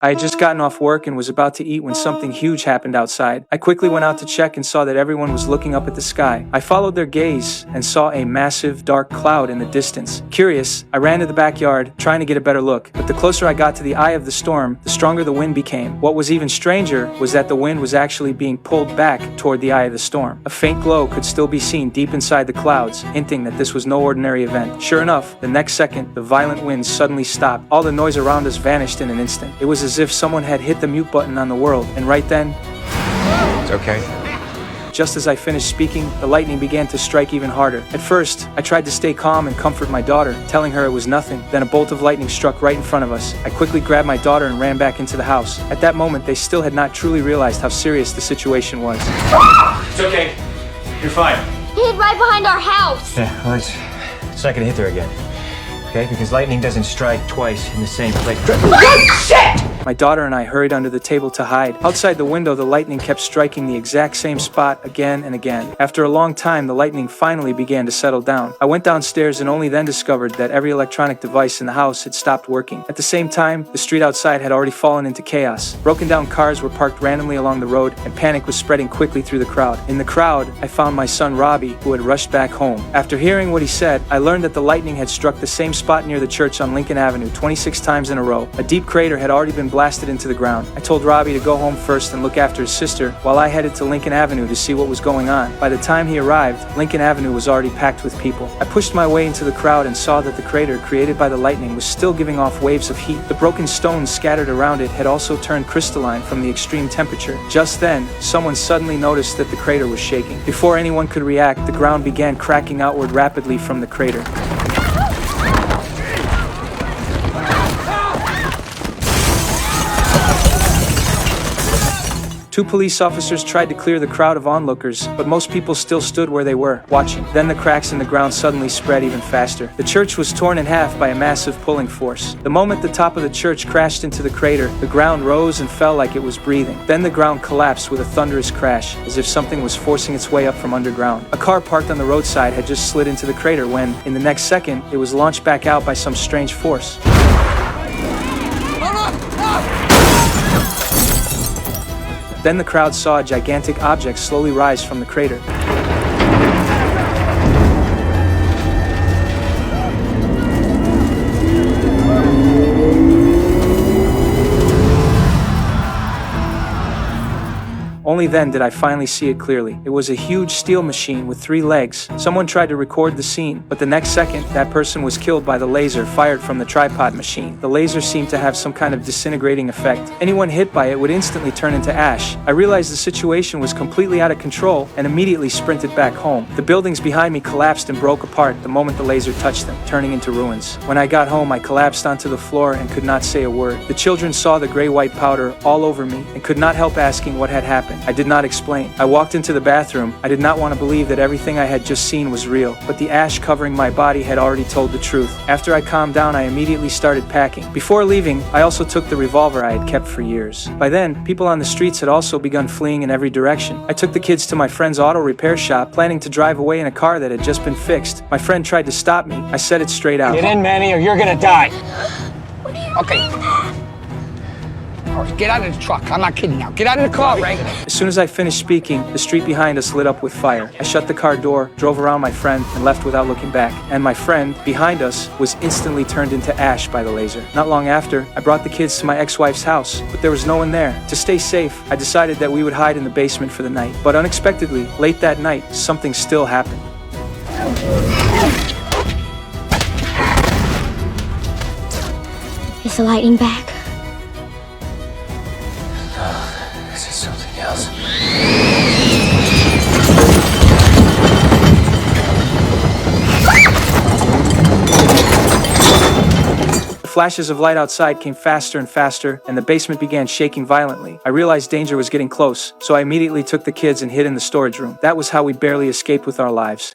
I had just gotten off work and was about to eat when something huge happened outside. I quickly went out to check and saw that everyone was looking up at the sky. I followed their gaze and saw a massive, dark cloud in the distance. Curious, I ran to the backyard, trying to get a better look. But the closer I got to the eye of the storm, the stronger the wind became. What was even stranger was that the wind was actually being pulled back toward the eye of the storm. A faint glow could still be seen deep inside the clouds, hinting that this was no ordinary event. Sure enough, the next second, the violent wind suddenly stopped. All the noise around us vanished in an instant. It was as if someone had hit the mute button on the world, and right then, It's okay. just as I finished speaking, the lightning began to strike even harder. At first, I tried to stay calm and comfort my daughter, telling her it was nothing. Then a bolt of lightning struck right in front of us. I quickly grabbed my daughter and ran back into the house. At that moment, they still had not truly realized how serious the situation was. It's okay. You're fine. He hid right behind our house. Yeah, well, it's not gonna hit there again. Okay, because lightning doesn't strike twice in the same place. My daughter and I hurried under the table to hide. Outside the window, the lightning kept striking the exact same spot again and again. After a long time, the lightning finally began to settle down. I went downstairs and only then discovered that every electronic device in the house had stopped working. At the same time, the street outside had already fallen into chaos. Broken down cars were parked randomly along the road, and panic was spreading quickly through the crowd. In the crowd, I found my son Robbie, who had rushed back home. After hearing what he said, I learned that the lightning had struck the same spot near the church on Lincoln Avenue 26 times in a row. A deep crater had already been blasted into the ground. I told Robbie to go home first and look after his sister while I headed to Lincoln Avenue to see what was going on. By the time he arrived, Lincoln Avenue was already packed with people. I pushed my way into the crowd and saw that the crater created by the lightning was still giving off waves of heat. The broken stones scattered around it had also turned crystalline from the extreme temperature. Just then, someone suddenly noticed that the crater was shaking. Before anyone could react, the ground began cracking outward rapidly from the crater. Two police officers tried to clear the crowd of onlookers, but most people still stood where they were, watching. Then the cracks in the ground suddenly spread even faster. The church was torn in half by a massive pulling force. The moment the top of the church crashed into the crater, the ground rose and fell like it was breathing. Then the ground collapsed with a thunderous crash, as if something was forcing its way up from underground. A car parked on the roadside had just slid into the crater when, in the next second, it was launched back out by some strange force. Then the crowd saw a gigantic object slowly rise from the crater. Only then did I finally see it clearly. It was a huge steel machine with 3 legs. Someone tried to record the scene, but the next second, that person was killed by the laser fired from the tripod machine. The laser seemed to have some kind of disintegrating effect. Anyone hit by it would instantly turn into ash. I realized the situation was completely out of control and immediately sprinted back home. The buildings behind me collapsed and broke apart the moment the laser touched them, turning into ruins. When I got home, I collapsed onto the floor and could not say a word. The children saw the gray-white powder all over me and could not help asking what had happened. I did not explain. I walked into the bathroom. I did not want to believe that everything I had just seen was real, but the ash covering my body had already told the truth. After I calmed down, I immediately started packing. Before leaving, I also took the revolver I had kept for years. By then, people on the streets had also begun fleeing in every direction. I took the kids to my friend's auto repair shop, planning to drive away in a car that had just been fixed. My friend tried to stop me. I said it straight out. Get in, Manny, or you're gonna die. Okay. All right, get out of the truck. I'm not kidding now. Get out of the car, Ray. As soon as I finished speaking, the street behind us lit up with fire. I shut the car door, drove around my friend, and left without looking back. And my friend, behind us, was instantly turned into ash by the laser. Not long after, I brought the kids to my ex-wife's house, but there was no one there. To stay safe, I decided that we would hide in the basement for the night. But unexpectedly, late that night, something still happened. Is the lightning back? This is something else. The flashes of light outside came faster and faster, and the basement began shaking violently. I realized danger was getting close, so I immediately took the kids and hid in the storage room. That was how we barely escaped with our lives.